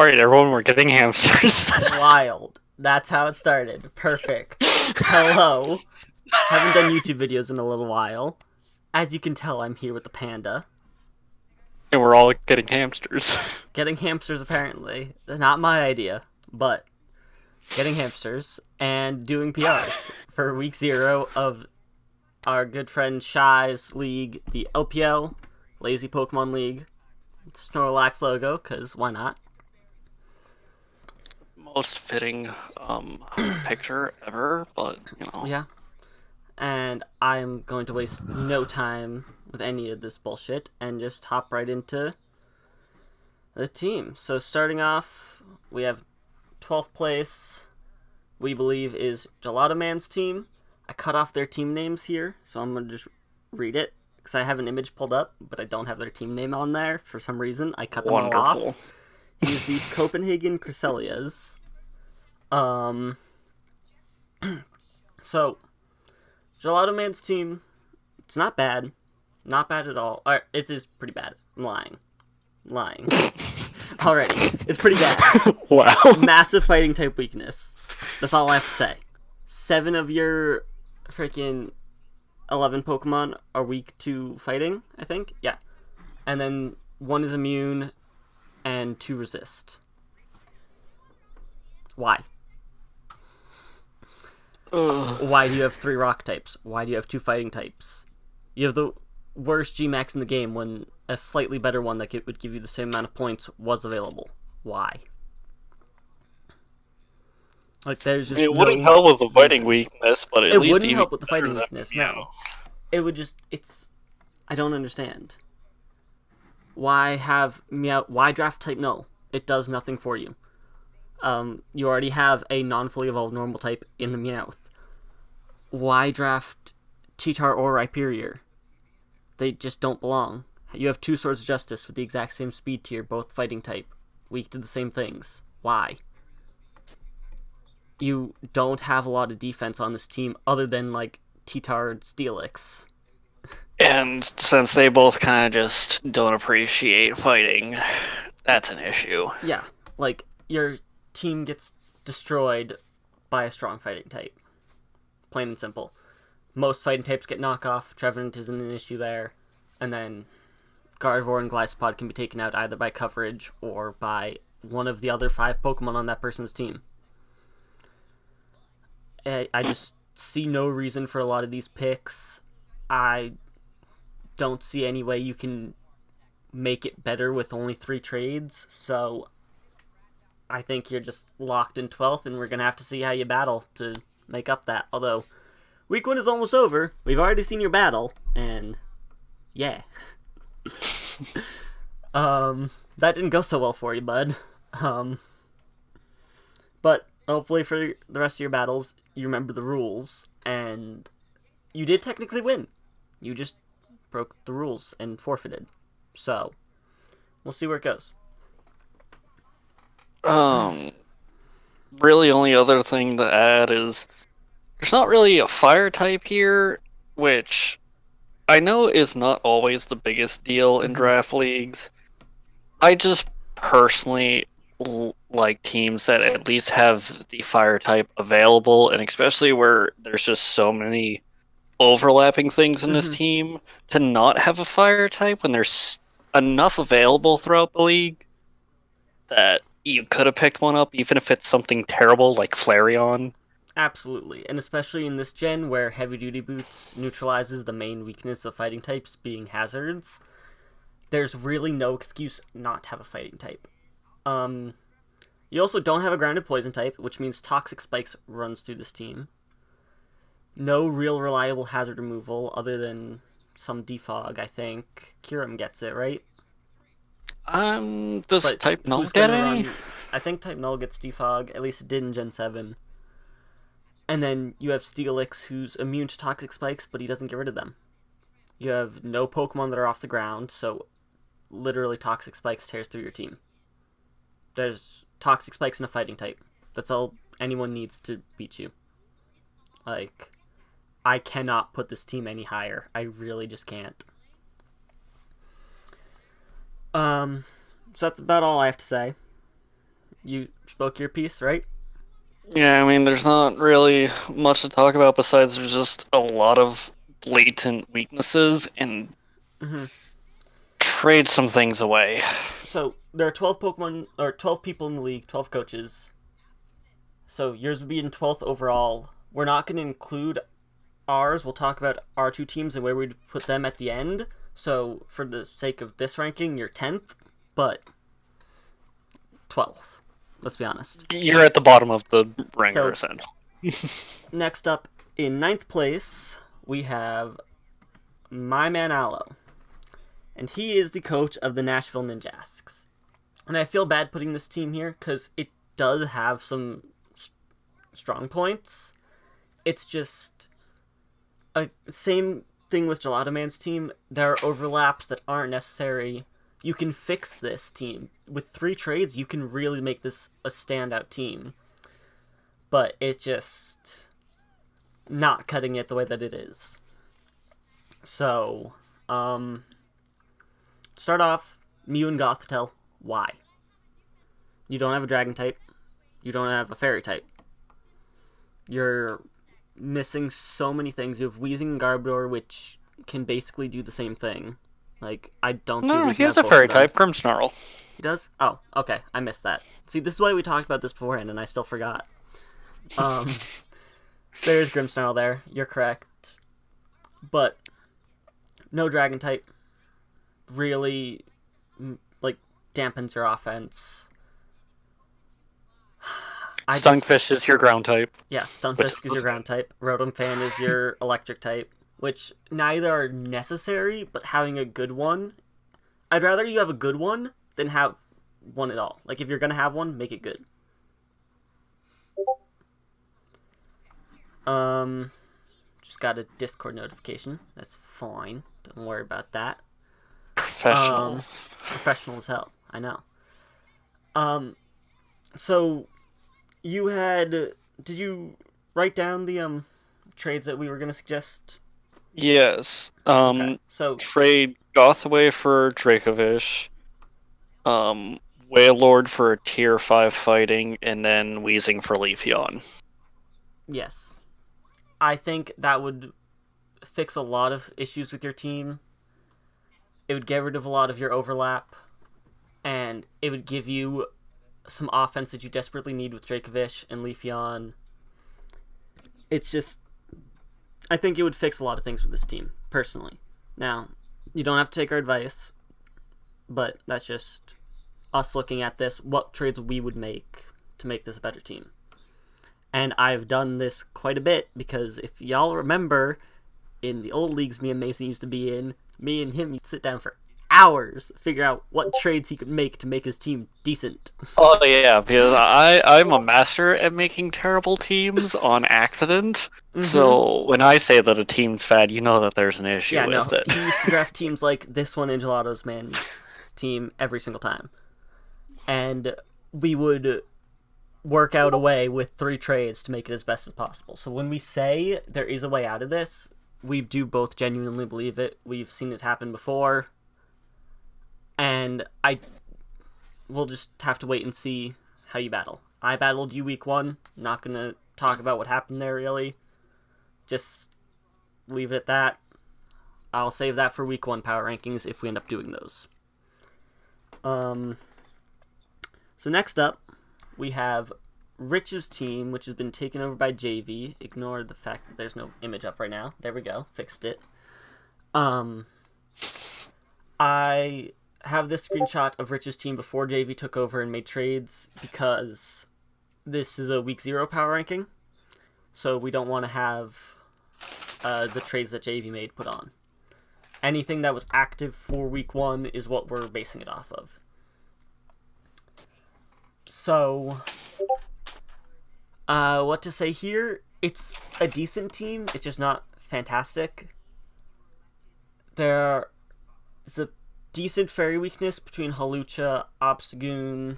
Alright, everyone, we're getting hamsters. Wild. That's how it started. Perfect. Hello. Haven't done YouTube videos in a little while. As you can tell, I'm here with the panda. And we're all getting hamsters. Getting hamsters, apparently. Not my idea, but getting hamsters and doing PRs for week 0 of our good friend Shy's league, the LPL, Lazy Pokemon League. Snorlax logo, because why not? Most fitting picture ever, but, you know. Yeah. And I'm going to waste no time with any of this bullshit and just hop right into the team. So starting off, we have 12th place, we believe, is Gelato Man's team. I cut off their team names here, so I'm going to just read it, because I have an image pulled up, but I don't have their team name on there for some reason. I cut them all off. He's the Copenhagen Creselias. So, Gelato Man's team, it's not bad. Not bad at all. Alright, it is pretty bad. I'm lying. Already. It's pretty bad. Wow. Massive fighting type weakness. That's all I have to say. 7 of your freaking 11 Pokemon are weak to fighting, I think. Yeah. And then 1 is immune and 2 resist. Why? Why do you have 3 rock types? Why do you have 2 fighting types? You have the worst Gmax in the game when a slightly better one that would give you the same amount of points was available. Why? Like, there's just it wouldn't help with the fighting weakness, but at least it wouldn't help with the fighting weakness. No, it would just. I don't understand. Why have Meow? Why draft type Null? It does nothing for you. You already have a non-fully evolved normal type in the Meowth. Why draft T-Tar or Rhyperior? They just don't belong. You have 2 Swords of Justice with the exact same speed tier, both fighting type, weak to the same things. Why? You don't have a lot of defense on this team other than, like, T-Tar and Steelix. And since they both kind of just don't appreciate fighting, that's an issue. Yeah, like, your team gets destroyed by a strong fighting type. Plain and simple. Most fighting types get knockoff, Trevenant isn't an issue there, and then Gardevoir and Gliscod can be taken out either by coverage or by one of the other 5 Pokemon on that person's team. I just see no reason for a lot of these picks. I don't see any way you can make it better with only 3 trades, so I think you're just locked in 12th, and we're going to have to see how you battle to make up that. Although, week 1 is almost over. We've already seen your battle, and yeah. That didn't go so well for you, bud. But hopefully for the rest of your battles, you remember the rules, and you did technically win. You just broke the rules and forfeited. So, we'll see where it goes. Really only other thing to add is there's not really a fire type here, which I know is not always the biggest deal in draft leagues. I just personally like teams that at least have the fire type available, and especially where there's just so many overlapping things in this team, to not have a fire type when there's enough available throughout the league that you could have picked one up, even if it's something terrible like Flareon. Absolutely, and especially in this gen where Heavy Duty Boots neutralizes the main weakness of fighting types being hazards, there's really no excuse not to have a fighting type. You also don't have a grounded poison type, which means Toxic Spikes runs through this team. No real reliable hazard removal other than some defog, I think. Kyurem gets it, right? Does But Type Null who's get gonna any? I think Type Null gets defog, at least it did in Gen 7. And then you have Steelix, who's immune to Toxic Spikes, but he doesn't get rid of them. You have no Pokemon that are off the ground, so literally Toxic Spikes tears through your team. There's Toxic Spikes and a fighting type. That's all anyone needs to beat you. Like, I cannot put this team any higher. I really just can't. So that's about all I have to say. You spoke your piece, right? Yeah, I mean, there's not really much to talk about besides there's just a lot of blatant weaknesses and Mm-hmm. trade some things away. So there are 12 Pokemon or 12 people in the league, 12 coaches. So yours would be in 12th overall. We're not going to include ours. We'll talk about our two teams and where we'd put them at the end. So for the sake of this ranking, you're 10th, but 12th. Let's be honest. You're at the bottom of the So rankers end. next up in ninth place, we have my man Aloe. And he is the coach of the Nashville Ninjasks. And I feel bad putting this team here because it does have some strong points. It's just a same thing with Gelato Man's team. There are overlaps that aren't necessary. You can fix this team with 3 trades. You can really make this a standout team, but it's just not cutting it the way that it is. So, start off Mew and Gothitelle. Why? You don't have a Dragon type. You don't have a Fairy type. You're missing so many things. You have Weezing and Garbodor, which can basically do the same thing. Like, I don't see a No, reason he to has have a both of fairy them. type, Grimmsnarl. He does? Oh, okay. I missed that. See, this is why we talked about this beforehand, and I still forgot. Um, there's Grimmsnarl there. You're correct. But no Dragon type really, like, dampens your offense. Stunfish is your ground type. Yeah, Stunfisk is your ground type. Rotom Fan is your electric type, which neither are necessary, but having a good one. I'd rather you have a good one than have one at all. Like, if you're gonna have one, make it good. Just got a Discord notification. That's fine. Don't worry about that. Professionals. Professional as hell. I know. So you had did you write down the trades that we were gonna suggest? Yes. Okay. So Trade Gothaway for Dracovish. Wailord for tier 5 fighting, and then Weezing for Leafeon. yes. I think that would fix a lot of issues with your team. It would get rid of a lot of your overlap, and it would give you some offense that you desperately need with Dracovish and Leafeon. It's just, I think it would fix a lot of things with this team, personally. Now, you don't have to take our advice, but that's just us looking at this, what trades we would make to make this a better team. And I've done this quite a bit because if y'all remember, in the old leagues me and Mason used to be in, me and him used to sit down for hours, figure out what trades he could make to make his team decent. Oh yeah, because I'm a master at making terrible teams on accident. Mm-hmm. So when I say that a team's bad, you know that there's an issue with it. He used to draft teams like this one in Gelato's man's team every single time. And we would work out a way with 3 trades to make it as best as possible. So when we say there is a way out of this, we do both genuinely believe it. We've seen it happen before. And we'll just have to wait and see how you battle. I battled you week 1. Not going to talk about what happened there, really. Just leave it at that. I'll save that for week 1 power rankings if we end up doing those. So next up, we have Rich's team, which has been taken over by JV. Ignore the fact that there's no image up right now. There we go. Fixed it. I have this screenshot of Rich's team before JV took over and made trades because this is a week 0 power ranking. So we don't want to have the trades that JV made put on. Anything that was active for week 1 is what we're basing it off of. So, what to say here? It's a decent team. It's just not fantastic. There is a decent fairy weakness between Hawlucha, Obstagoon.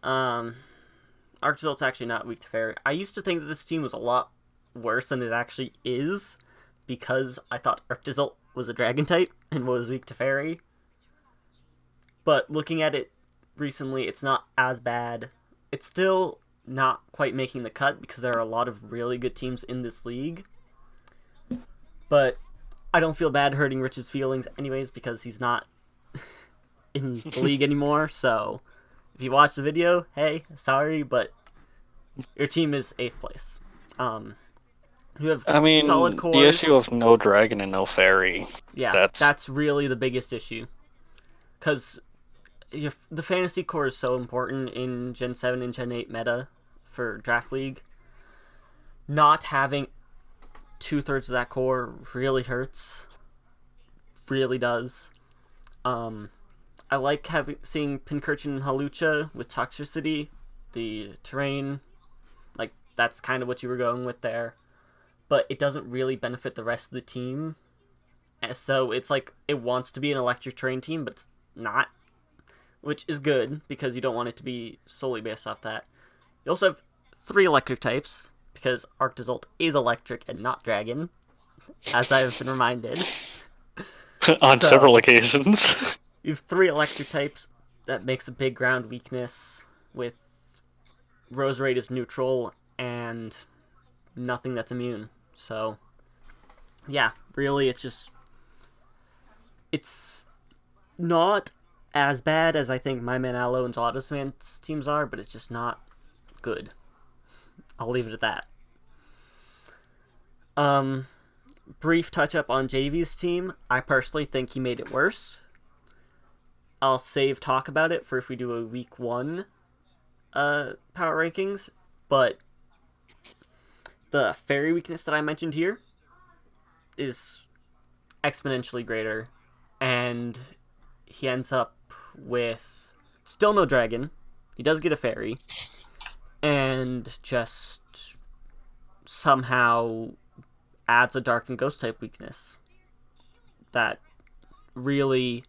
Arctozil's actually not weak to fairy. I used to think that this team was a lot worse than it actually is because I thought Arctozil was a dragon type and was weak to fairy. But looking at it recently. It's not as bad. It's still not quite making the cut because there are a lot of really good teams in this league. But I don't feel bad hurting Rich's feelings anyways because he's not in the league anymore. So if you watch the video, hey, sorry, but your team is 8th place. You have I solid mean, the issue cores. of no dragon and no fairy. Yeah, That's that's really the biggest issue. Because the fantasy core is so important in Gen 7 and Gen 8 meta for Draft League. Not having 2/3 of that core really hurts. Really does. I like seeing Pincurchin and Halucha with Toxicity. The terrain, like, that's kind of what you were going with there. But it doesn't really benefit the rest of the team. And so it's like it wants to be an electric terrain team, but it's not. Which is good, because you don't want it to be solely based off that. You also have 3 electric types, because Arctozolt is electric and not dragon, as I have been reminded. on So, several occasions. you have 3 electric types. That makes a big ground weakness, with Roserade is neutral, and nothing that's immune. So, yeah, really, it's not as bad as I think My Man Aloe and Gelatos Man's teams are, but it's just not good. I'll leave it at that. Brief touch up on JV's team. I personally think he made it worse. I'll save talk about it for if we do a week 1 power rankings, but the fairy weakness that I mentioned here is exponentially greater, and he ends up with still no dragon. He does get a fairy, and just somehow adds a dark and ghost type weakness that really,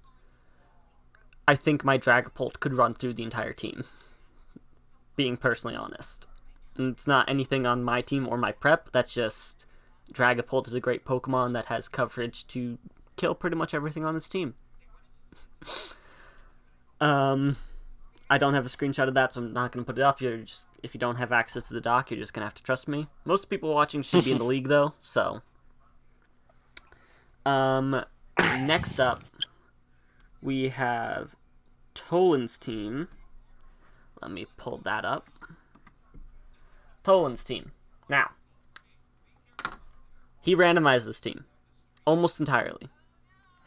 I think my Dragapult could run through the entire team, being personally honest. And it's not anything on my team or my prep, that's just Dragapult is a great Pokemon that has coverage to kill pretty much everything on this team. I don't have a screenshot of that, so I'm not going to put it up. If you don't have access to the doc, you're just going to have to trust me. Most people watching should be in the league, though, so. Next up, we have Tolan's team. Let me pull that up. Tolan's team. Now, he randomized this team almost entirely.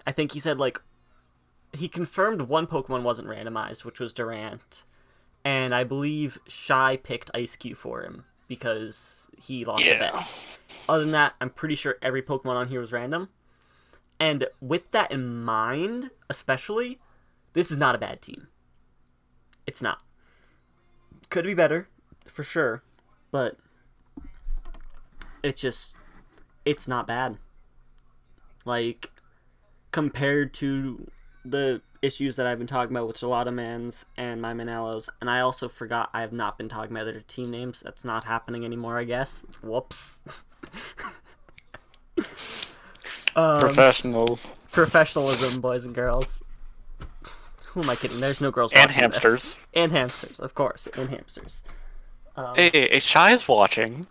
I think he said, he confirmed one Pokemon wasn't randomized, which was Durant. And I believe Shy picked Ice Cube for him because he lost a bet. Other than that, I'm pretty sure every Pokemon on here was random. And with that in mind, especially, this is not a bad team. It's not. Could be better, for sure. But it's not bad. Compared to the issues that I've been talking about with Gelato Mans and my Manellos, and I also forgot I have not been talking about their team names. That's not happening anymore, I guess. Whoops. Professionals. Professionalism, boys and girls. Who am I kidding? There's no girls And watching hamsters. this. And hamsters, of course. And hamsters. Hey, Shy is watching.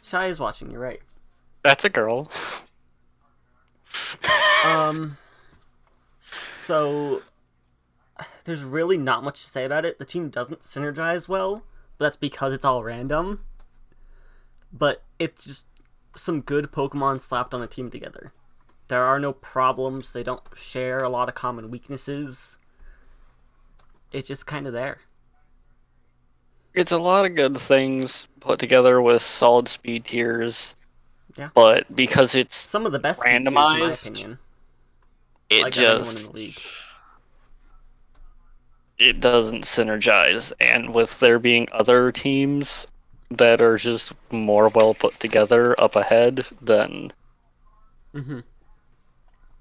Shy is watching, you're right. That's a girl. So, there's really not much to say about it. The team doesn't synergize well, but that's because it's all random. But it's just some good Pokemon slapped on a team together. There are no problems. They don't share a lot of common weaknesses. It's just kind of there. It's a lot of good things put together with solid speed tiers. Yeah. But because it's some of the best randomized, in my opinion. It just in the league. It doesn't synergize, and with there being other teams that are just more well put together up ahead, then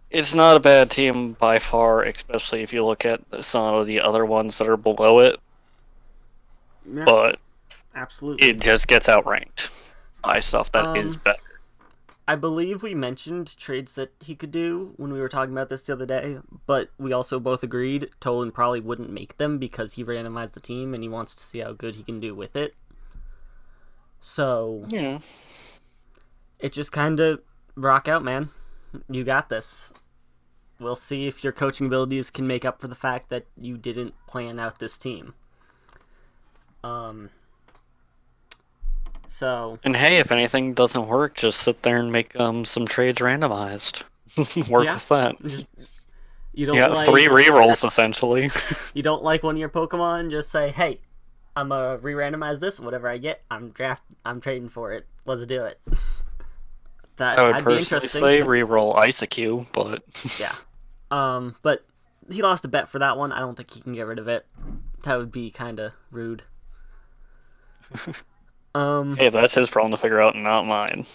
it's not a bad team by far, especially if you look at some of the other ones that are below it. Yeah, but absolutely, it just gets outranked by stuff that is better. I believe we mentioned trades that he could do when we were talking about this the other day, but we also both agreed Tolan probably wouldn't make them because he randomized the team and he wants to see how good he can do with it. So Yeah. it just kind of rock out, man. You got this. We'll see if your coaching abilities can make up for the fact that you didn't plan out this team. Um. So And hey, if anything doesn't work, just sit there and make some trades randomized. Work yeah, with that. just you You don't got three like rerolls essentially. you don't like one of your Pokemon. Just say, hey, I'm gonna re-randomize this. Whatever I get, I'm trading for it. Let's do it. I would That'd be personally interesting. say reroll Isaac, but Yeah. But he lost a bet for that one. I don't think he can get rid of it. That would be kind of rude. Um, hey, that's his problem to figure out, not mine.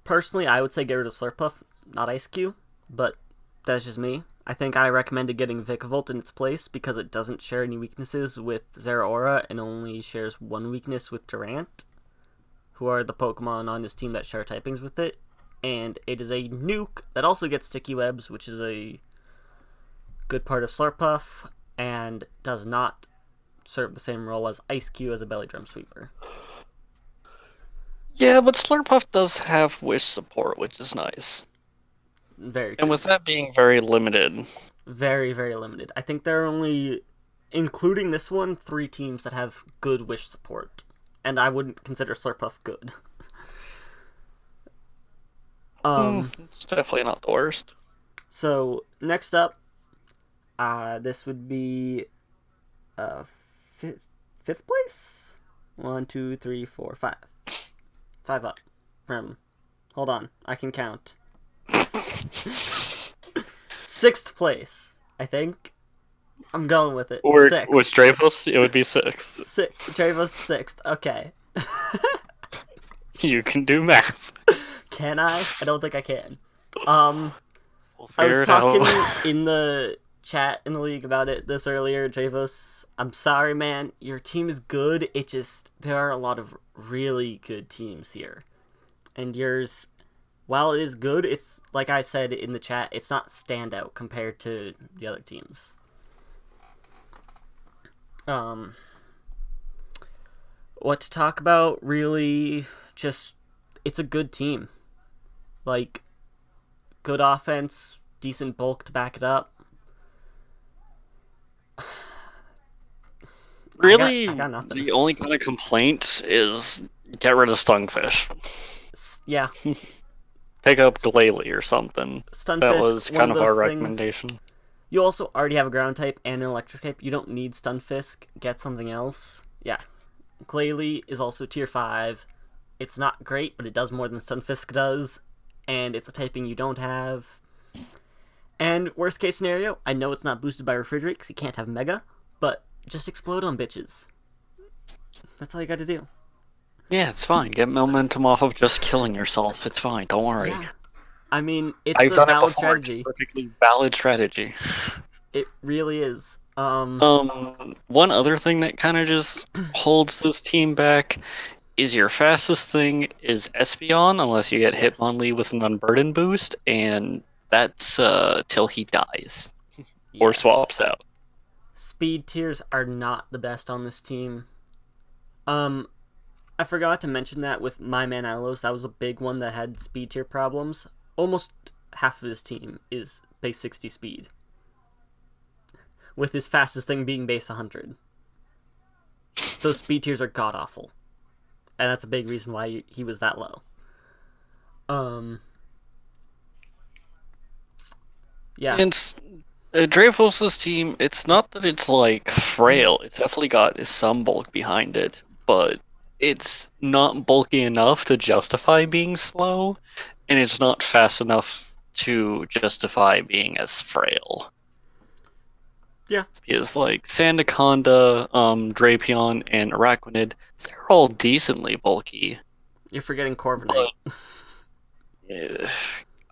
Personally, I would say get rid of Slurpuff, not Ice Cube, but that's just me. I think I recommended getting Vikavolt in its place because it doesn't share any weaknesses with Zeraora and only shares one weakness with Durant, who are the Pokemon on his team that share typings with it. And it is a nuke that also gets sticky webs, which is a good part of Slurpuff, and does not serve the same role as Ice Cube as a belly drum sweeper. Yeah, but Slurpuff does have wish support, which is nice. Very And true. with that being very limited, Very, very limited. I think there are only, including this one, 3 teams that have good wish support. And I wouldn't consider Slurpuff good. it's definitely not the worst. So next up, this would be fifth place. 1, 2, 3, 4, 5. 5 up from. Hold on, I can count. 6th place, I think. I'm going with it. Or with 6th. Dreyfus, it would be 6. Travis 6th. Okay. You can do math. Can I? I don't think I can. Um, We'll I figure was it talking out. in the chat in the league about it this earlier, Javos. I'm sorry, man. Your team is good. It just there are a lot of really good teams here, and yours, while it is good, it's like I said in the chat, it's not standout compared to the other teams. Um, what to talk about? Really, just it's a good team. Like good offense, decent bulk to back it up. Really, I got nothing. the only kind of complaint is get rid of Stunfish. Yeah, Pick up Glalie or something. That Stunfisk, was one kind of of those our things. recommendation. You also already have a ground type and an electric type. You don't need Stunfisk. Get something else. Yeah. Glalie is also tier 5. It's not great, but it does more than Stunfisk does. And it's a typing you don't have. And worst case scenario, I know it's not boosted by Refrigerate because you can't have Mega, but just explode on bitches. That's all you got to do. Yeah, it's fine. Get momentum off of just killing yourself. It's fine. Don't worry. Yeah. I mean, it's I've a done it valid before. It's a strategy. perfectly valid strategy. It really is. One other thing that kind of just holds this team back is your fastest thing is Espeon, unless you get Yes. Hitmonlee with an Unburden boost, and that's till he dies or Yes. swaps out. Speed tiers are not the best on this team. Um, I forgot to mention that with My Man Alos, that was a big one that had speed tier problems. Almost half of his team is base 60 speed, with his fastest thing being base 100. Those speed tiers are god awful, and that's a big reason why he was that low. Um, yeah, And Dreyfus's team, it's not that it's like frail. It's definitely got some bulk behind it, but it's not bulky enough to justify being slow, and it's not fast enough to justify being as frail. yeah, Is like Sandaconda, Drapion, and Araquanid, they're all decently bulky, you're forgetting Corviknight. but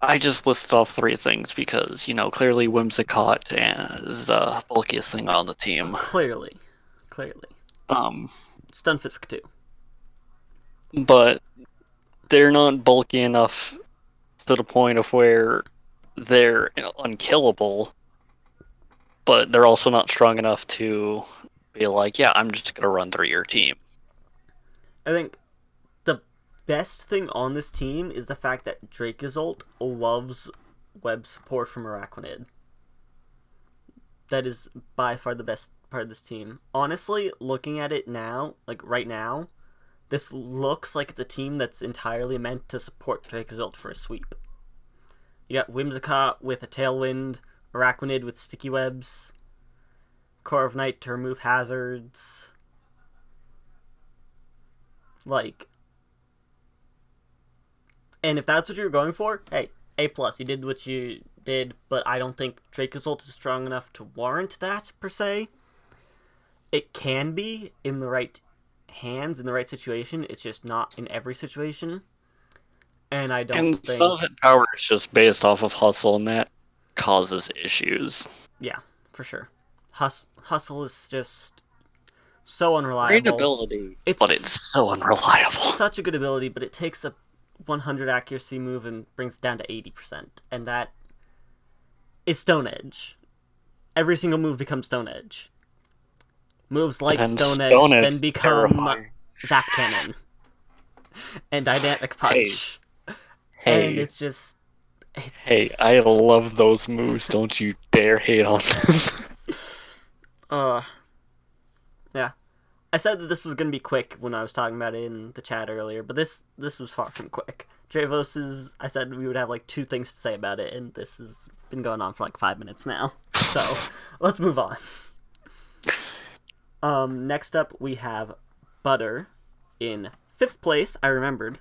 I just listed off 3 things because, clearly Whimsicott is the bulkiest thing on the team. Clearly, clearly, Um, Stunfisk too. but they're not bulky enough to the point of where they're unkillable, but they're also not strong enough to be like, yeah, I'm just gonna run through your team. I think the best thing on this team is the fact that Dracozolt loves web support from Araquanid. That is by far the best part of this team. Honestly, looking at it now, like right now, this looks like it's a team that's entirely meant to support Dracozolt for a sweep. You got Whimsicott with a Tailwind, Araquanid with Sticky Webs, Core of Night to remove hazards. Like, and if that's what you're going for, hey, A plus. You did what you did, but I don't think Dracozolt is strong enough to warrant that per se. It can be in the right hands, in the right situation. It's just not in every situation. And I don't And some think. of it power is just based off of hustle, and that causes issues. Yeah, for sure. Hustle is just so Great unreliable. ability, but it's It's so unreliable. such a good ability, but it takes a 100 accuracy move and brings it down to 80%. And that is Stone Edge. Every single move becomes Stone Edge. Moves like And Stone Stone Edge Edge then is become terrifying. Zap Cannon and Dynamic Hey, Punch. And hey, it's just. hey, It's. I love those moves. Don't you dare hate on them. Uh. Yeah. I said that this was going to be quick when I was talking about it in the chat earlier, but this was far from quick. Dravos is. I said we would have like two things to say about it, and this has been going on for like 5 minutes now. So let's move on. Next up we have Butter in fifth place. I remembered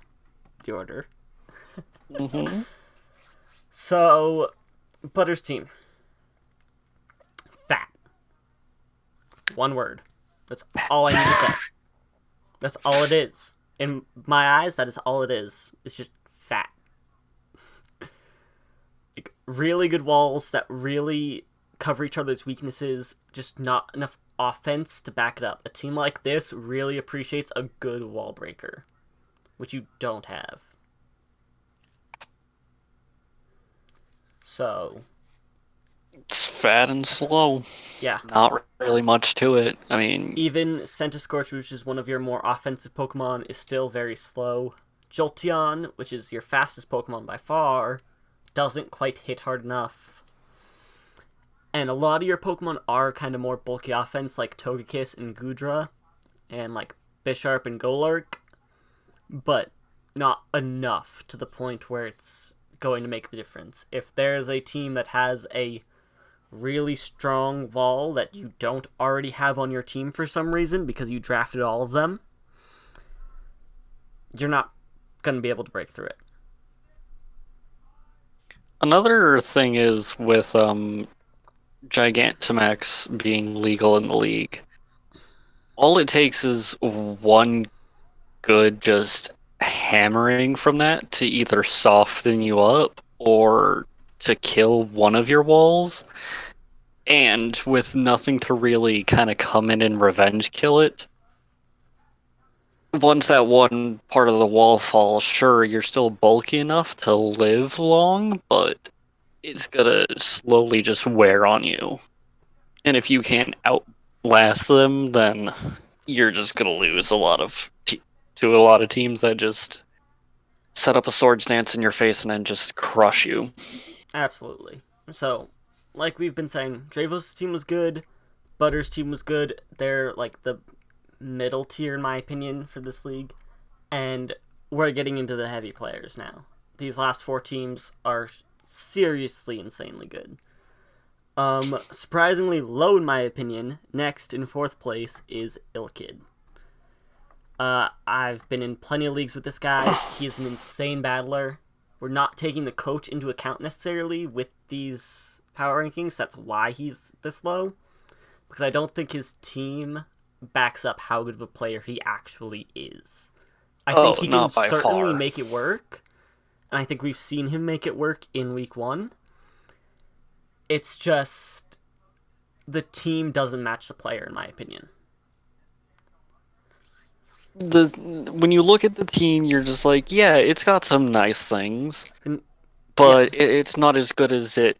the order. Mm-hmm. So Butter's team, fat. One word. That's all I need to say. That's all it is. In my eyes, that is all it is. It's just fat. Like, really good walls that really cover each other's weaknesses, just not enough offense to back it up. A team like this really appreciates a good wall breaker, which you don't have. So, It's fat and slow. yeah. Not really much to it. I mean, Even Centiskorch, which is one of your more offensive Pokemon, is still very slow. Jolteon, which is your fastest Pokemon by far, doesn't quite hit hard enough. And a lot of your Pokemon are kind of more bulky offense, like Togekiss and Goodra, and like Bisharp and Golurk, but not enough to the point where it's going to make the difference. If there's a team that has a really strong wall that you don't already have on your team for some reason because you drafted all of them, you're not going to be able to break through it. another thing is with Gigantamax being legal in the league. All it takes is one good just hammering from that to either soften you up or to kill one of your walls. And with nothing to really kind of come in and revenge kill it, once that one part of the wall falls, sure, you're still bulky enough to live long, but it's gonna slowly just wear on you. And if you can't outlast them, then you're just gonna lose to a lot of teams that just set up a swords dance in your face and then just crush you. Absolutely. So, like we've been saying, Dravos' team was good, Butter's team was good. They're like the middle tier, in my opinion, for this league. And we're getting into the heavy players now. These last four teams are seriously insanely good. Surprisingly low in my opinion. Next in fourth place is Ilkid. I've been in plenty of leagues with this guy. He's an insane battler. We're not taking the coach into account necessarily with these power rankings. That's why he's this low. Because I don't think his team backs up how good of a player he actually is. I think Oh, he can not by certainly far. make it work. And I think we've seen him make it work in week one. It's just the team doesn't match the player, in my opinion. When you look at the team, you're just like, yeah, it's got some nice things, And Yeah, but it's not as good as it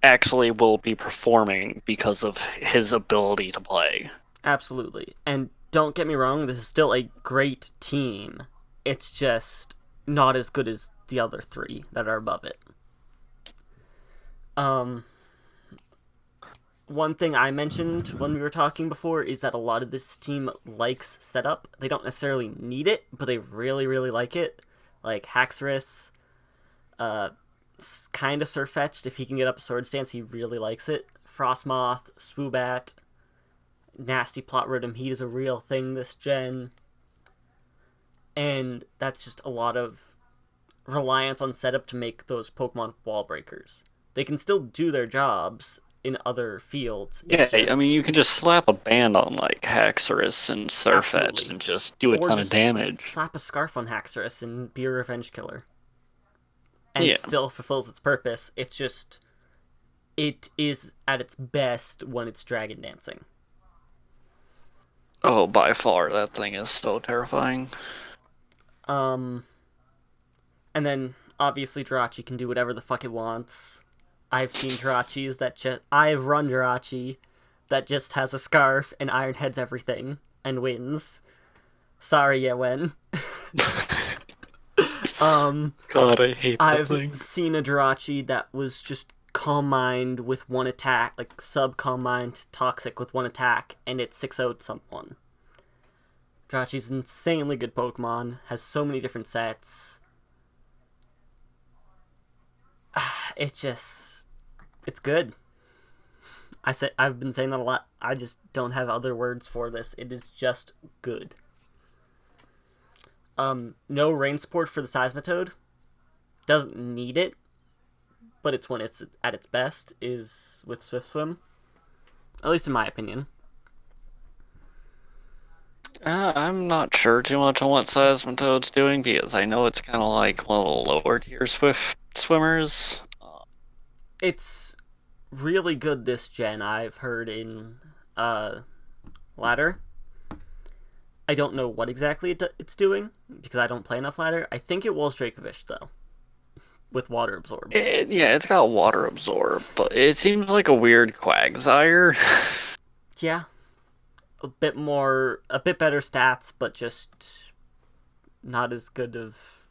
actually will be performing because of his ability to play. absolutely. And don't get me wrong, this is still a great team. It's just not as good as the other three that are above it. Um, One thing I mentioned when we were talking before is that a lot of this team likes setup. They don't necessarily need it, but they really, really like it. Like Haxorus, uh, kind of Surfetched. If he can get up a sword stance, he really likes it. Frostmoth, Swoobat, Nasty Plot Rhythm Heat is a real thing this gen. And that's just a lot of reliance on setup to make those Pokemon wall breakers. They can still do their jobs in other fields. Yeah, It's I mean, you just can just slap a band on like Haxorus and Surfetched absolutely. and just do a Or ton of just damage. slap a scarf on Haxorus and be a revenge killer. And Yeah. it still fulfills its purpose. It's just it is at its best when it's dragon dancing. Oh, by far, that thing is so terrifying. Um and then obviously Jirachi can do whatever the fuck it wants. I've seen Jirachis that just I've run Jirachi that just has a scarf and Iron Heads everything and wins. Sorry, Yewen. um God, I hate that I've thing. seen a Jirachi that was just Calm Mind with one attack, like sub Calm Mind Toxic with one attack, and it 6 0'd someone. Jirachi's an insanely good Pokemon, has so many different sets. It just. It's good. I've been saying that a lot. I just don't have other words for this. It is just good. No rain support for the Seismitoad. Doesn't need it, but it's when it's at its best is with Swift Swim. At least in my opinion. I'm not sure too much on what Seismitoad's doing because I know it's kind of like one of the lower tier Swift swimmers. It's really good this gen. I've heard in uh, ladder. I don't know what exactly it's doing because I don't play enough ladder. I think it was Dracovish though, with water absorb. Yeah, it's got water absorb, but it seems like a weird Quagsire. Yeah, a bit better stats, but just not as good of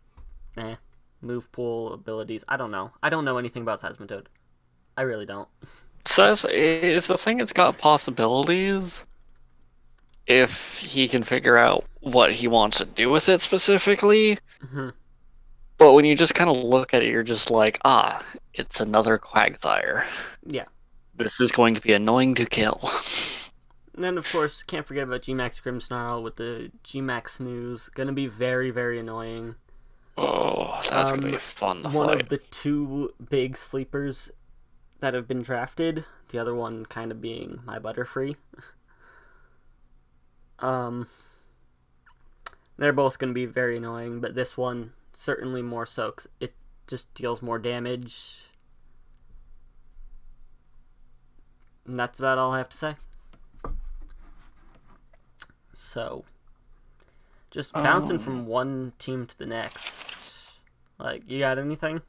move pool abilities. I don't know. I don't know anything about Seismitoad. I really don't. Says it's the thing. It's got possibilities if he can figure out what he wants to do with it specifically. Mm-hmm. But when you just kind of look at it, you're just like, ah, it's another Quagsire. Yeah. This is going to be annoying to kill. And then, of course, can't forget about Gmax Grimmsnarl with the Gmax Snooze. Gonna be very, very annoying. Oh, that's gonna be fun to One fight. of the two big sleepers that have been drafted. The other one kind of being my Butterfree. Um, they're both gonna be very annoying, but this one certainly more so. 'Cause it just deals more damage. And that's about all I have to say. So, just bouncing from one team to the next. Like, you got anything?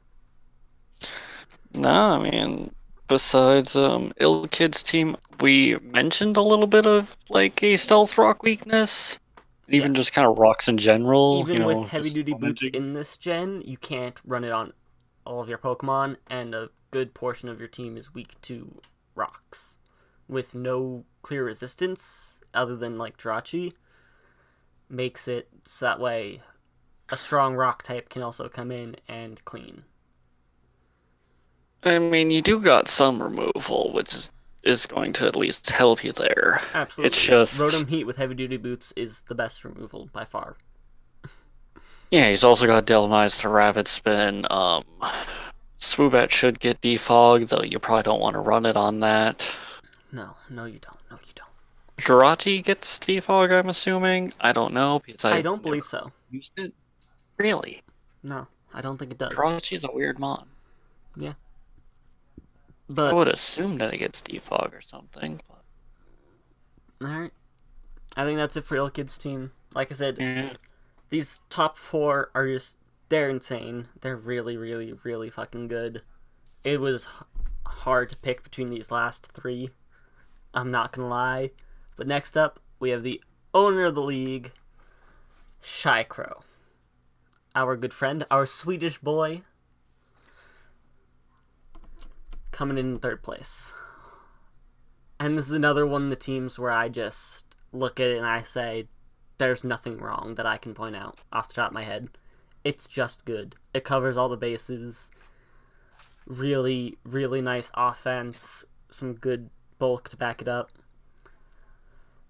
No, I mean, besides Ill Kid's team, we mentioned a little bit of like a stealth rock weakness, and even Yes. just kind of rocks in general. Even with heavy Just duty boots managing. in this gen, you can't run it on all of your Pokemon, and a good portion of your team is weak to rocks. With no clear resistance, other than like Jirachi, makes it so that way a strong rock type can also come in and clean. I mean, you do got some removal, which is going to at least help you there. It's Absolutely. just Rotom Heat with heavy duty boots is the best removal by far. yeah, he's also got Delmize to Rapid Spin. Swoobat should get defog, though you probably don't want to run it on that. No, no, you don't. No, you don't. Jirachi gets defog, I'm assuming. I don't know because I I've don't never believe so. used it. Really? No, I don't think it does. Jirachi's a weird mon. Yeah. I But, would assume that it gets defog or something. But alright. I think that's it for Ill Kid's team. Like I said, yeah. these top four are just they're insane. They're really, really, really fucking good. It was hard to pick between these last three. I'm not gonna lie. But next up, we have the owner of the league, Shy Crow. Our good friend, our Swedish boy, coming in third place. And this is another one of the teams where I just look at it and I say, there's nothing wrong that I can point out off the top of my head. It's just good. It covers all the bases. Really, really nice offense. Some good bulk to back it up.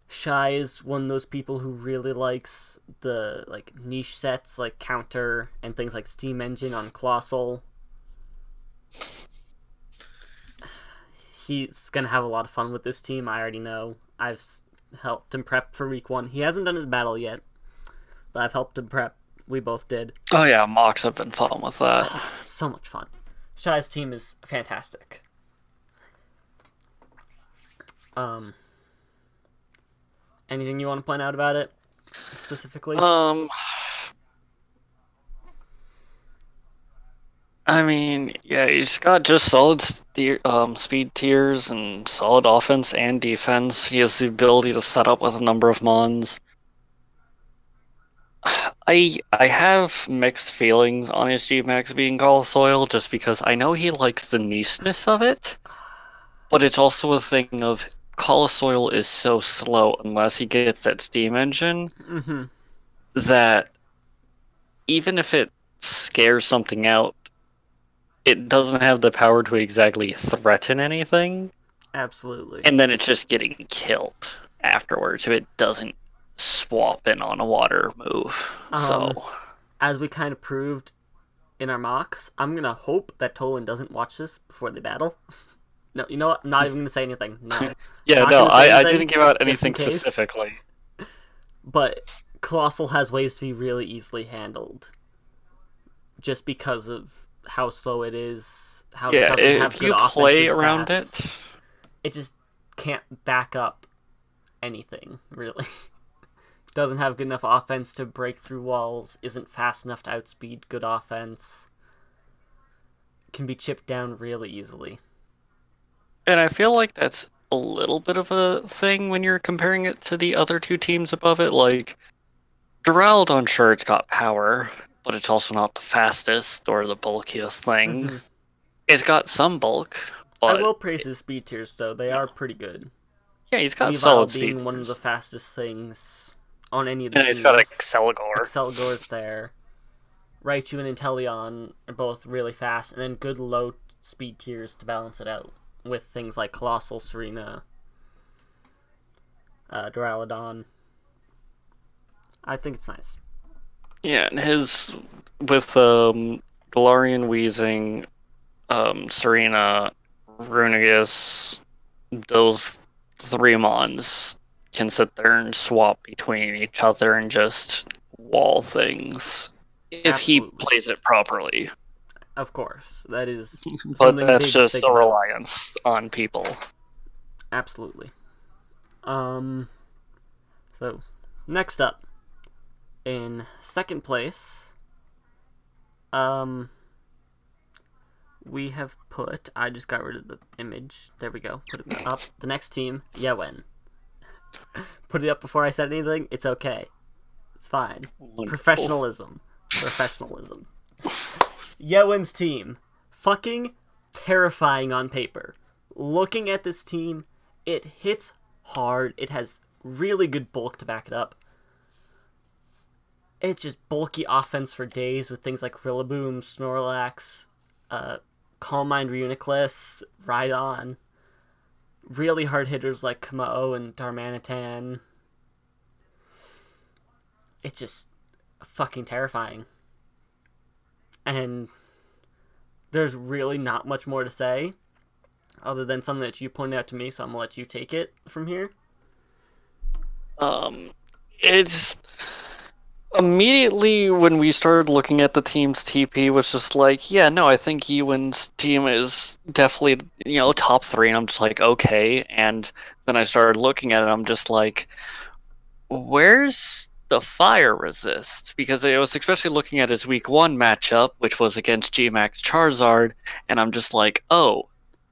Shy is one of those people who really likes the like niche sets like Counter and things like Steam Engine on Colossal. He's gonna have a lot of fun with this team. I already know. I've helped him prep for week 1. He hasn't done his battle yet, but I've helped him prep. We both did. Oh yeah, mocks have been fun with that. So much fun. Shy's team is fantastic. Anything you want to point out about it specifically? I mean, yeah, he's got just solid speed tiers and solid offense and defense. He has the ability to set up with a number of mons. I have mixed feelings on his Gmax being Gall Soil just because I know he likes the nicheness of it, but it's also a thing of Soil is so slow unless he gets that Steam Engine that even if it scares something out, it doesn't have the power to exactly threaten anything. Absolutely. And then it's just getting killed afterwards if it doesn't swap in on a water move. So, as we kind of proved in our mocks, I'm going to hope that Tolan doesn't watch this before they battle. No, you know what? I'm not even going to say anything. No. yeah, Not no, gonna say I anything, didn't give out just in anything case. specifically. But Colossal has ways to be really easily handled. Just because of how slow it is, how it doesn't have if good you play offensive around stats. It just can't back up anything, really. Doesn't have good enough offense to break through walls, isn't fast enough to outspeed good offense. Can be chipped down really easily. And I feel like that's a little bit of a thing when you're comparing it to the other two teams above it. Like, Duraludon, sure, it's got power, but it's also not the fastest or the bulkiest thing. It's got some bulk, I but will praise his speed tiers, though. They are pretty good. yeah, he's got Weavile solid being speed one of tiers. the fastest things on any of the And teams. he's got Excelgor. Excelgor's there. Raichu and Inteleon are both really fast, and then good low speed tiers to balance it out with things like Colossal, Serena, Duraludon. I think it's nice. Yeah, and his with Galarian Weezing, Serena, Runegus, those three mons can sit there and swap between each other and just wall things if Absolutely. he plays it properly. Of course, that is But something that's big just to a think about. reliance on people. Absolutely. So, next up, in second place, we have put. I just got rid of the image. There we go. Put it up. The next team, Yewen. Put it up before I said anything. It's okay. It's fine. Wonderful. Professionalism. Professionalism. Yewen's team. Fucking terrifying on paper. Looking at this team, it hits hard. It has really good bulk to back it up. It's just bulky offense for days with things like Rillaboom, Snorlax, Calm Mind Reuniclus, Rhydon. Really hard hitters like Kamao and Darmanitan. It's just fucking terrifying. And there's really not much more to say other than something that you pointed out to me, so I'm gonna let you take it from here. It's immediately when we started looking at the team's TP was just like, yeah, no, I think Ewan's team is definitely, top 3, and I'm just like, okay. And then I started looking at it, I'm just like, where's the fire resist because I was especially looking at his week one matchup, which was against G-Max Charizard, and I'm just like, oh,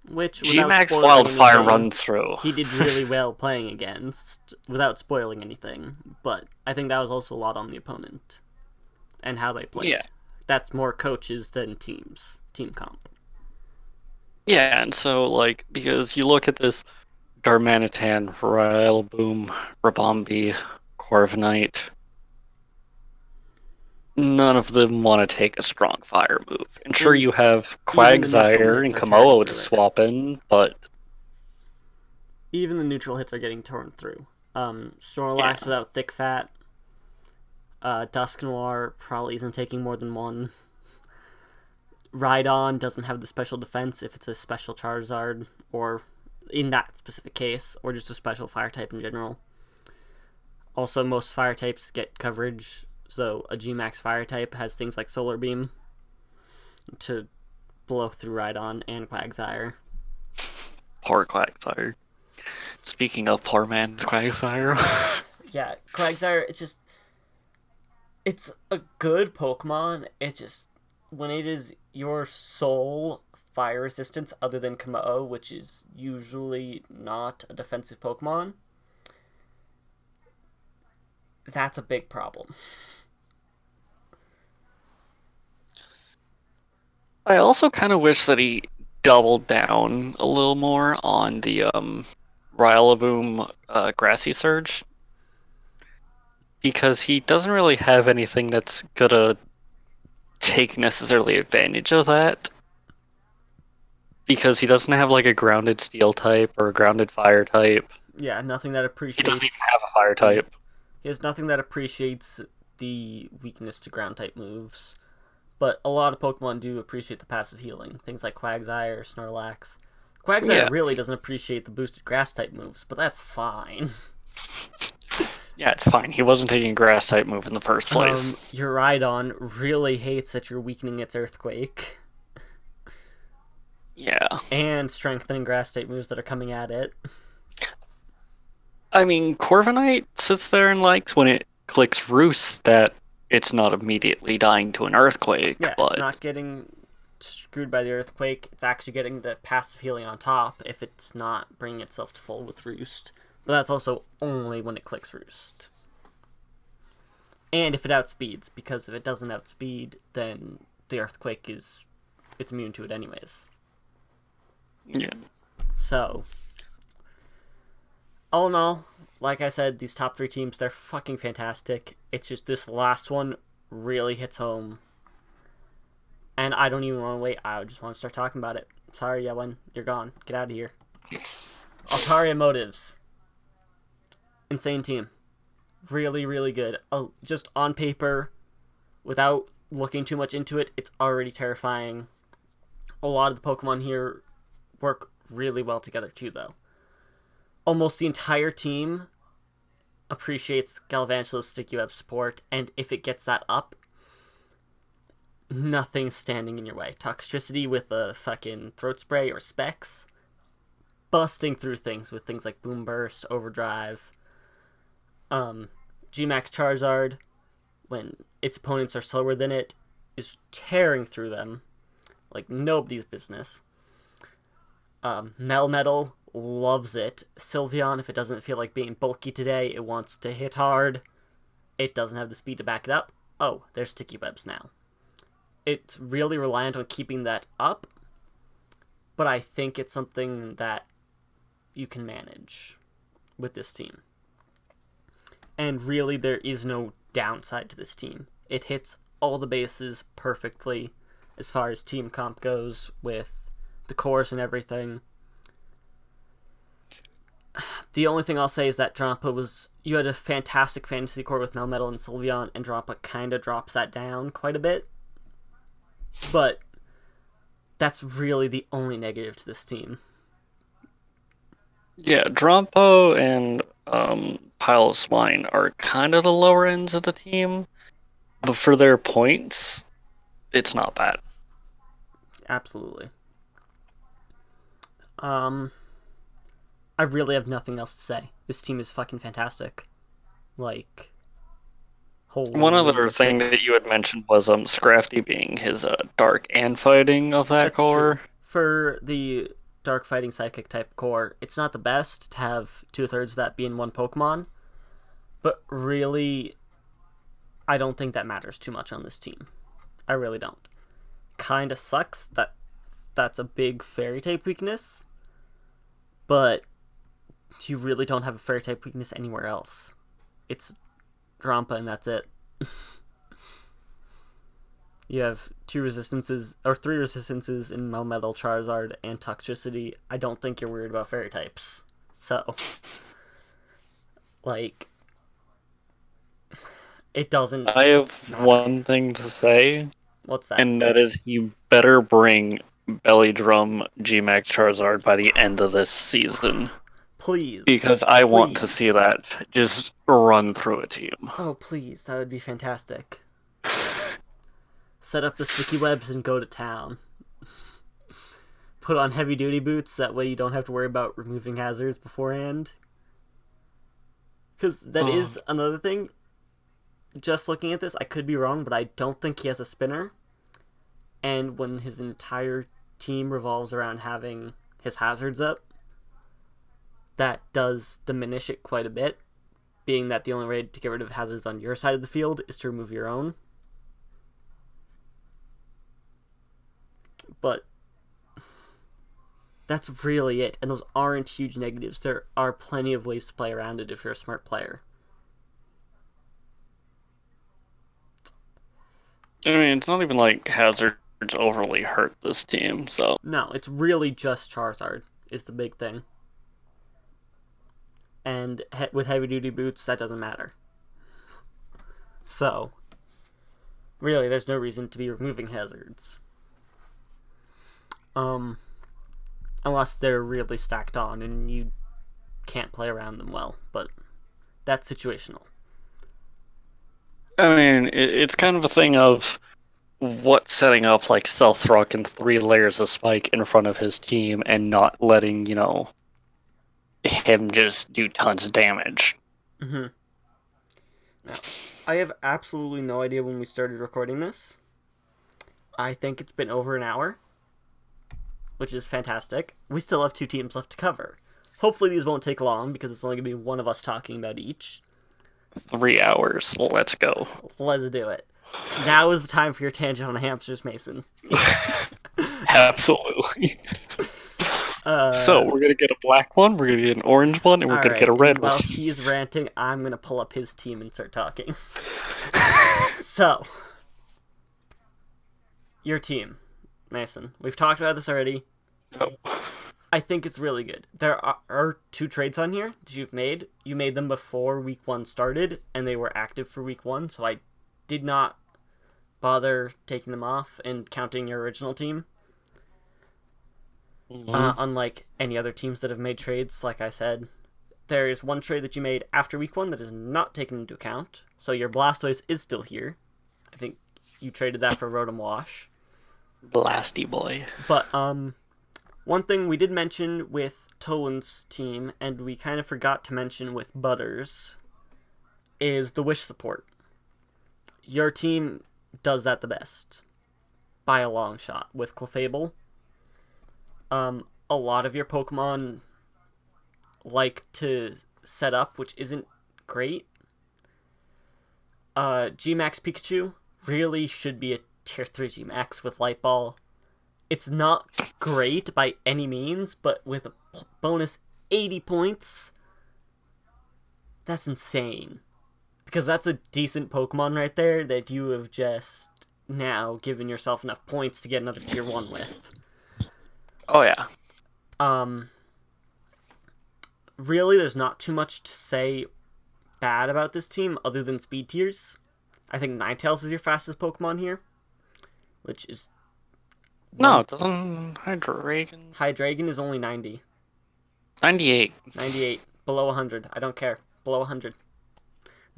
Which, without G-Max spoiling Wildfire anything, runs through. he did really well playing against, without spoiling anything. But I think that was also a lot on the opponent and how they Yeah. played. That's more coaches than teams, team comp. Yeah, and so, like, because you look at this Darmanitan, Rillaboom, Rabombi, Corviknight, none of them want to take a strong fire move. And sure, And you have even the neutral Quagsire hits and are tearing Komodo to through it. swap in, but Even the neutral hits are getting torn through. yeah. Snorlax without Thick Fat. Dusknoir probably isn't taking more than one. Rhydon doesn't have the special defense if it's a special Charizard, or in that specific case, or just a special fire type in general. Also, most fire types get coverage, so a G-Max fire type has things like Solar Beam to blow through Rhydon and Quagsire. Poor Quagsire. Speaking of poor man's Quagsire. Yeah, Quagsire, it's a good Pokemon. It just, when it is your sole fire resistance other than Kameo, which is usually not a defensive Pokemon, that's a big problem. I also kind of wish that he doubled down a little more on the Rillaboom Grassy Surge because he doesn't really have anything that's gonna take necessarily advantage of that because he doesn't have like a grounded steel type or a grounded fire type. Yeah, nothing that He doesn't even appreciates have a fire the. type. He has nothing that appreciates the weakness to ground type moves. But a lot of Pokemon do appreciate the passive healing. Things like Quagsire, Snorlax. Quagsire Yeah, really doesn't appreciate the boosted grass type moves, but that's fine. yeah, it's fine. He wasn't taking a grass type move in the first place. Your Rhydon really hates that you're weakening its Earthquake Yeah, and strengthening grass type moves that are coming at it. I mean, Corviknight sits there and likes when it clicks Roost that it's not immediately dying to an earthquake, Yeah, it's but not getting screwed by the Earthquake. It's actually getting the passive healing on top if it's not bringing itself to full with Roost. But that's also only when it clicks Roost. And if it outspeeds, because if it doesn't outspeed, then the Earthquake it's immune to it anyways. yeah. So, all in all, like I said, these top three teams, they're fucking fantastic. It's just this last one really hits home. And I don't even want to wait. I just want to start talking about it. Sorry, Yellen. You're gone. Get out of here. Altaria Motives. Insane team. Really, really good. Just on paper, without looking too much into it, it's already terrifying. A lot of the Pokemon here work really well together too, though. Almost the entire team appreciates Galvantula's Sticky Web support, and if it gets that up, nothing's standing in your way. Toxtricity with a fucking throat spray or specs, busting through things with things like Boom Burst, Overdrive. G-Max Charizard, when its opponents are slower than it, is tearing through them like nobody's business. Melmetal loves it. Sylveon, if it doesn't feel like being bulky today, it wants to hit hard. It doesn't have the speed to back it up. Oh, there's Sticky Webs now. It's really reliant on keeping that up, but I think it's something that you can manage with this team. And really, there is no downside to this team. It hits all the bases perfectly as far as team comp goes with the cores and everything. The only thing I'll say is that Drampa you had a fantastic fantasy core with Melmetal and Sylveon, and Drampa kind of drops that down quite a bit. But that's really the only negative to this team. Yeah, Drompo and Pile of Swine are kind of the lower ends of the team, but for their points, it's not bad. Absolutely. I really have nothing else to say. This team is fucking fantastic. Like, One other Holy thing shit. that you had mentioned was Scrafty being his dark and fighting of that That's true. core. For the dark fighting psychic type core, it's not the best to have 2/3 of that be in one Pokemon, but really, I don't think that matters too much on this team. I really don't. Kinda sucks that that's a big fairy type weakness, but you really don't have a fairy type weakness anywhere else. It's Drampa and that's it. You have two resistances or three resistances in Melmetal, Charizard, and Toxicity. I don't think you're worried about fairy types. So, like, it doesn't I have matter. one thing to say, What's that? and that is you better bring Belly Drum G-Max Charizard by the end of this season. Please. Because I want to Please. see that just run through a team. Oh, please. That would be fantastic. Set up the sticky webs and go to town. Put on heavy duty boots, that way you don't have to worry about removing hazards beforehand. Because that is another thing. Just looking at this, I could be wrong, but I don't think he has a spinner. And when his entire team revolves around having his hazards up, that does diminish it quite a bit, being that the only way to get rid of hazards on your side of the field is to remove your own. But that's really it, and those aren't huge negatives. There are plenty of ways to play around it if you're a smart player. I mean, it's not even like hazards overly hurt this team, so. No, it's really just Charizard is the big thing. And with heavy duty boots, that doesn't matter. So, really, there's no reason to be removing hazards. Unless they're really stacked on and you can't play around them well, but that's situational. I mean, it's kind of a thing of what setting up like Stealth Rock and 3 layers of Spike in front of his team and not letting, him just do tons of damage. Mm-hmm. Now, I have absolutely no idea when we started recording this. I think it's been over an hour, which is fantastic. We still have 2 teams left to cover. Hopefully these won't take long because it's only going to be one of us talking about each. 3 hours. Let's go. Let's do it. Now is the time for your tangent on hamsters, Mason. Absolutely. So we're gonna get a black one, we're gonna get an orange one, and we're gonna get a red one. While he's ranting, I'm going to pull up his team and start talking. So, your team, Mason. We've talked about this already. No. I think it's really good. There are 2 trades on here that you've made. You made them before week 1 started, and they were active for week 1, so I did not bother taking them off and counting your original team. Mm-hmm. Unlike any other teams that have made trades, like I said, there is one trade that you made after week 1 that is not taken into account. So your Blastoise is still here. I think you traded that for Rotom Wash. Blasty boy. But one thing we did mention with Tolan's team, and we kind of forgot to mention with Butters, is the wish support. Your team does that the best, by a long shot, with Clefable. A lot of your Pokemon like to set up, which isn't great. G-Max Pikachu really should be a tier 3 G-Max with Light Ball. It's not great by any means, but with a bonus 80 points, that's insane. Because that's a decent Pokemon right there that you have just now given yourself enough points to get another tier 1 with. Oh yeah. Really, there's not too much to say bad about this team other than speed tiers. I think Ninetales is your fastest Pokemon here, which is... No, it doesn't. Hydreigon. Hydreigon is only 90. 98. 98. Below 100. I don't care. Below 100.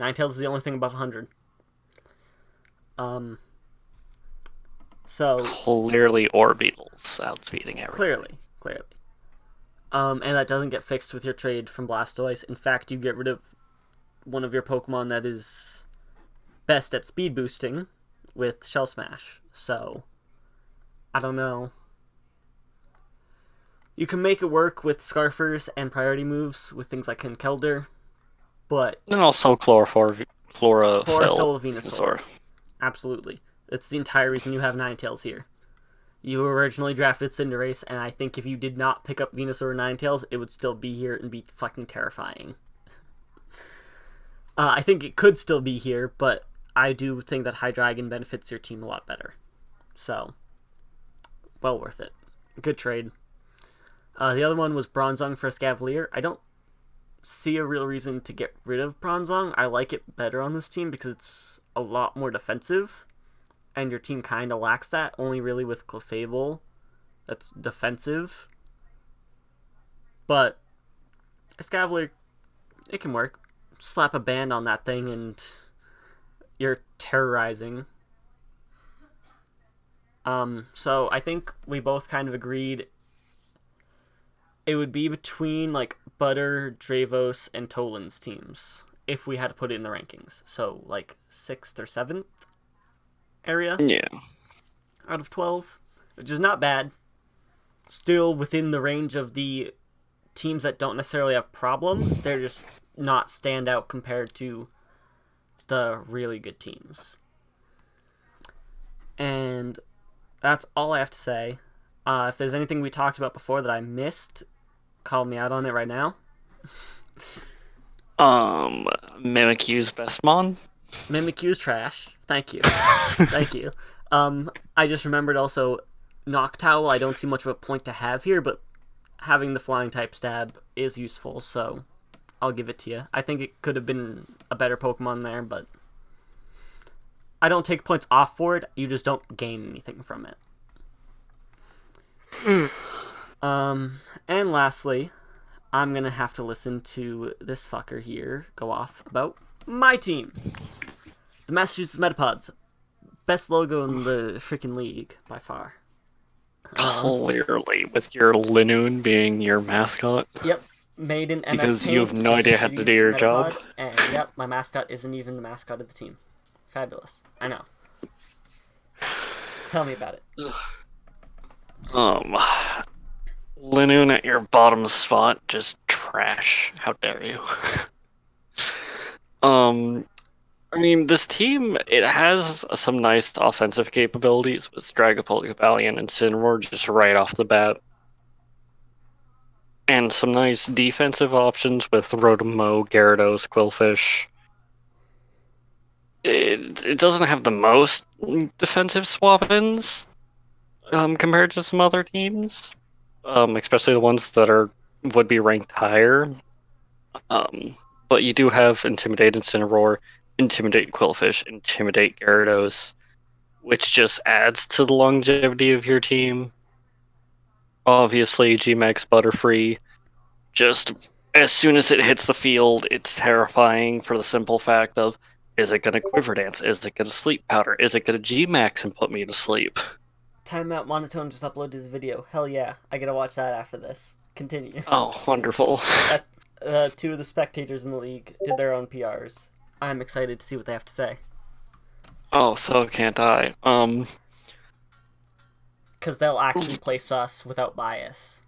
Ninetales is the only thing above 100. So... Clearly Orbeetle's outspeeding everything. Clearly. And that doesn't get fixed with your trade from Blastoise. In fact, you get rid of one of your Pokemon that is best at speed boosting with Shell Smash. So, I don't know. You can make it work with Scarfers and priority moves with things like Kelder, but And also chlorophyll Chlorophyll Venusaur. Venusaur. Absolutely. That's the entire reason you have Ninetales here. You originally drafted Cinderace, and I think if you did not pick up Venusaur or Ninetales, it would still be here and be fucking terrifying. I think it could still be here, but I do think that Hydreigon benefits your team a lot better. So, well worth it. Good trade. The other one was Bronzong for Escavalier. I don't see a real reason to get rid of Bronzong. I like it better on this team because it's a lot more defensive, and your team kind of lacks that, only really with Clefable that's defensive. But Escavalier, it can work. Slap a band on that thing and you're terrorizing. So I think we both kind of agreed it would be between like Butter, Dravos, and Toland's teams if we had to put it in the rankings. So like 6th or 7th area Yeah. out of 12, which is not bad. Still within the range of the teams that don't necessarily have problems. They're just not standout compared to the really good teams. And that's all I have to say. If there's anything we talked about before that I missed, call me out on it right now. Mimikyu's Bestmon. Mimikyu's trash. Thank you. Thank you. I just remembered also Noctowl. I don't see much of a point to have here, but having the flying type stab is useful, so I'll give it to you. I think it could have been a better Pokemon there, but I don't take points off for it. You just don't gain anything from it. And lastly, I'm gonna have to listen to this fucker here go off about my team, the Massachusetts Metapods. Best logo in the freaking league by far. Clearly, with your Linoon being your mascot. Yep, made in MS Because Paint, you have no idea how to do your job. And yep, my mascot isn't even the mascot of the team. Fabulous. I know. Tell me about it. Linoon at your bottom spot, just trash. How dare you? I mean, this team, it has some nice offensive capabilities with Dragapult, Galvalion, and Cineroar just right off the bat. And some nice defensive options with Rotom-Mow, Gyarados, Quillfish. It doesn't have the most defensive swap-ins compared to some other teams, especially the ones that would be ranked higher. But you do have Intimidate Incineroar, Intimidate Quillfish, Intimidate Gyarados, which just adds to the longevity of your team. Obviously, G-Max Butterfree, just as soon as it hits the field, it's terrifying for the simple fact of, is it going to Quiver Dance? Is it going to Sleep Powder? Is it going to G-Max and put me to sleep? Timeout Monotone just uploaded his video. Hell yeah, I gotta watch that after this. Continue. Oh, wonderful. Two of the spectators in the league did their own PRs. I'm excited to see what they have to say. Oh, so can't I. Because they'll actually play sus without bias.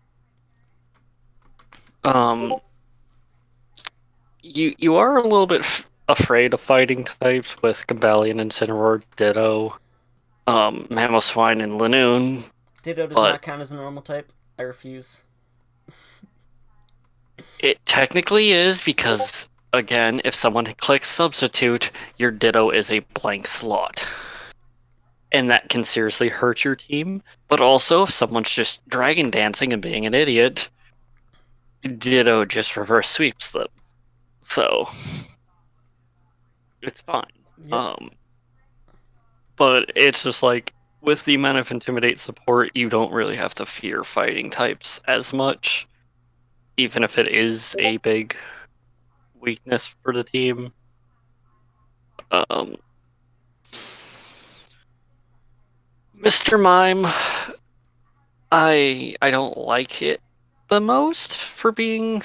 You are a little bit afraid of fighting types with Galvalion and Cineroar, Ditto, Mamoswine and Linoon. Ditto does not count as a normal type. I refuse. It technically is because, again, if someone clicks Substitute, your Ditto is a blank slot. And that can seriously hurt your team. But also, if someone's just Dragon Dancing and being an idiot, Ditto just reverse sweeps them. So, it's fine. Yep. But it's just like, with the amount of Intimidate support, you don't really have to fear fighting types as much, even if it is a big weakness for the team. Mr. Mime, I don't like it the most for being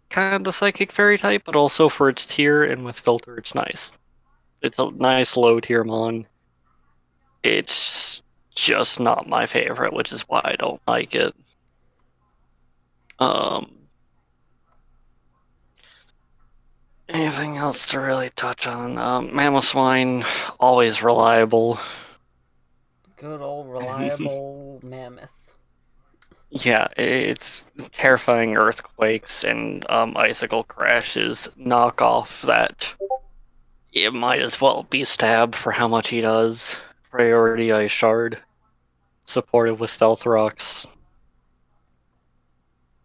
kind of the Psychic Fairy type, but also for its tier, and with Filter, it's nice. It's a nice low tier mon. It's just not my favorite, which is why I don't like it. Um, Anything else to really touch on? Mammal swine, always reliable. Good old reliable mammoth. Yeah, it's terrifying earthquakes and icicle crashes knock off that it might as well be stabbed for how much he does. Priority ice shard, supported with stealth rocks,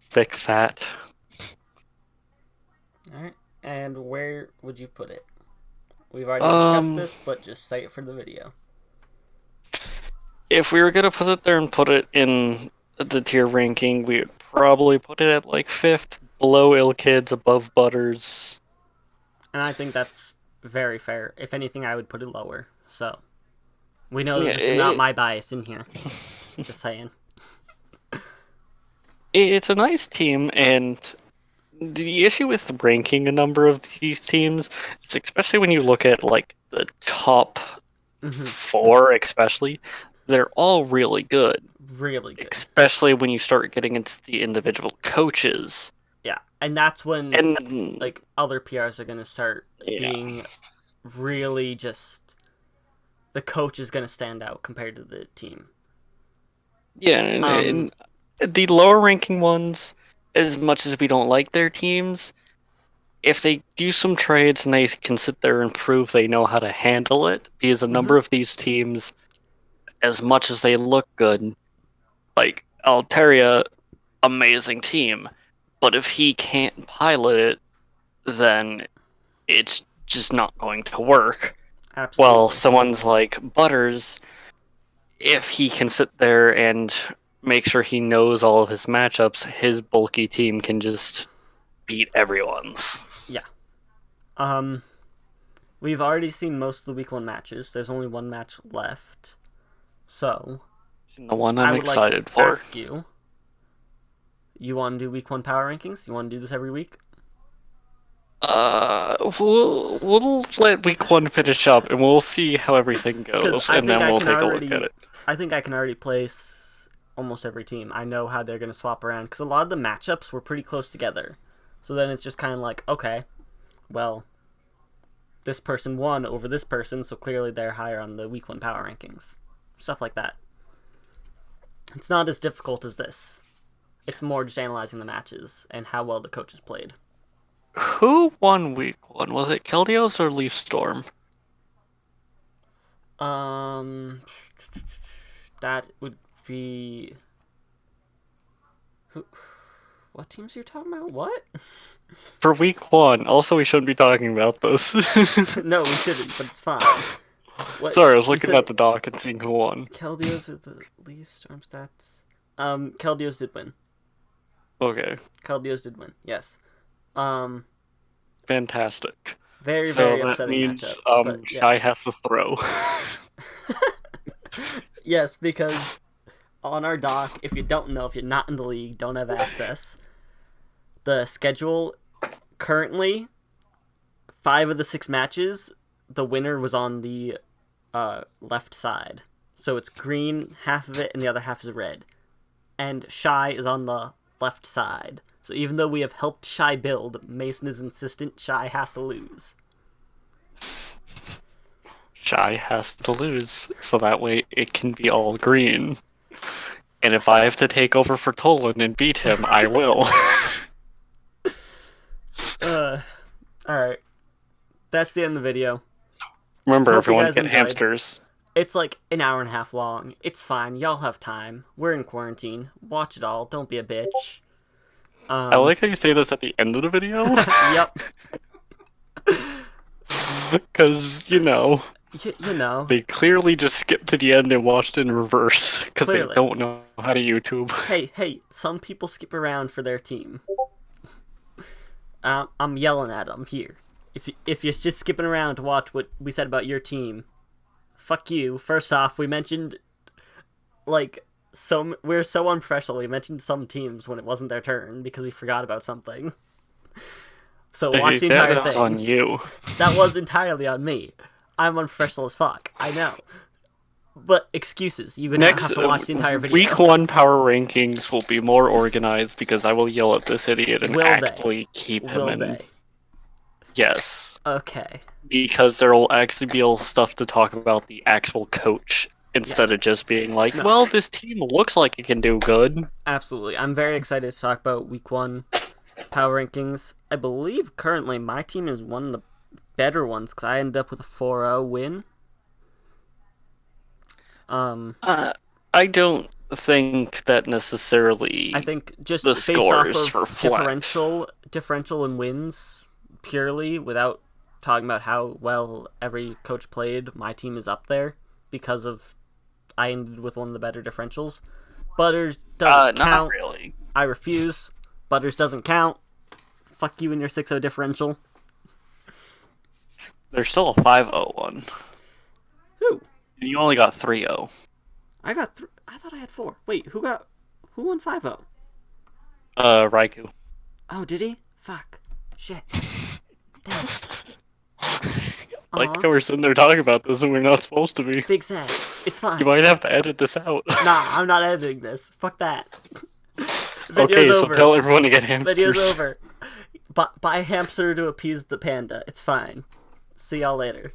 thick fat. Alright. And where would you put it? We've already discussed Um, this, but just say it for the video. if we were gonna put it there and put it in the tier ranking, we would probably put it at like fifth, below ill kids, above butters. And I think that's very fair. If anything, I would put it lower. So, we know that Yeah, this is not my bias in here. Just saying. it's a nice team, and the issue with ranking a number of these teams is especially when you look at like the top Mm-hmm. four, especially, they're all really good. Really good. Especially when you start getting into the individual coaches. Yeah. And that's when, And like, other PRs are going to start yeah. being really just. The coach is going to stand out compared to the team. Yeah, Um, and the lower ranking ones, as much as we don't like their teams, if they do some trades and they can sit there and prove they know how to handle it, because a mm-hmm. number of these teams, as much as they look good, like Altaria, amazing team, but if he can't pilot it, then it's just not going to work. Well, Absolutely. someone's like Butters, if he can sit there and make sure he knows all of his matchups, his bulky team can just beat everyone's. Yeah. Um, we've already seen most of the week one matches. There's only one match left. So, And the one I I'm would like to excited for. ask you, you want to do week one power rankings? You want to do this every week? We'll let week one finish up, and we'll see how everything Because goes, and then we'll take a look at it. I think I can already place almost every team. I know how they're going to swap around because a lot of the matchups were pretty close together. So then it's just kind of like, okay, well, this person won over this person, so clearly they're higher on the week one power rankings. Stuff like that. It's not as difficult as this. It's more just analyzing the matches and how well the coaches played. Who won week one? Was it Keldios or Leaf Storm? Um, that would be who? What teams are you talking about? What? For week one. Also, we shouldn't be talking about this. No, we shouldn't, but it's fine. What Sorry, I was you looking said? at the doc and seeing who won. Keldios or the Leaf Storm stats? Keldios did win. Okay, Keldios did win. Yes. Um, fantastic. very So very that upsetting means matchup, but Shy yes, has to throw. yes, because on our doc, if you don't know, if you're not in the league, don't have access, the schedule currently, 5 of the 6 matches, the winner was on the left side. So it's green, half of it, and the other half is red. And Shy is on the left side. So even though we have helped Shy build, Mason is insistent Shy has to lose. Shy has to lose, so that way it can be all green. And if I have to take over for Tolan and beat him, I will. Alright. That's the end of the video. Remember, Hope you everyone, guys get enjoyed. hamsters. It's like an hour and a half long. It's fine. Y'all have time. We're in quarantine. Watch it all. Don't be a bitch. I like how you say this at the end of the video. Yep. Because, you know. they clearly just skipped to the end and watched in reverse because they Clearly. don't know how to YouTube. Hey, some people skip around for their team. I'm yelling at them here. If you're just skipping around to watch what we said about your team, fuck you. First off, we mentioned we're so unprofessional. We mentioned some teams when it wasn't their turn because we forgot about something. So watch the entire That was thing. on you. That was entirely on me. I'm unprofessional as fuck. I know. But excuses. You now Next have to watch the entire week video. one power rankings will be more organized because I will yell at this idiot and Will they? actually keep him Will in. they? Yes, Okay. because there will actually be stuff to talk about the actual coach Yes. instead of just being like, No. well, this team looks like it can do good. Absolutely. I'm very excited to talk about week one power rankings. I believe currently my team is one of the better ones because I ended up with a 4-0 win. Uh, I don't think that necessarily I think just the based off scores of reflect. differential in wins purely without talking about how well every coach played, my team is up there because of I ended with one of the better differentials. Butters doesn't Not count. really. I refuse. Butters doesn't count. Fuck you and your 6-0 differential. There's still a 5-0 one. Who? And you only got 3-0. I got. I thought I had 4. Wait, who won 5-0? Raikou. Oh, did he? Fuck. Shit. Damn. Like Aw. how we're sitting there talking about this and we're not supposed to be. Big sad. It's fine. You might have to edit this out. Nah, I'm not editing this. Fuck that. Video's Okay, so over. tell everyone to get hamsters. Video's over. Buy a hamster to appease the panda. It's fine. See y'all later.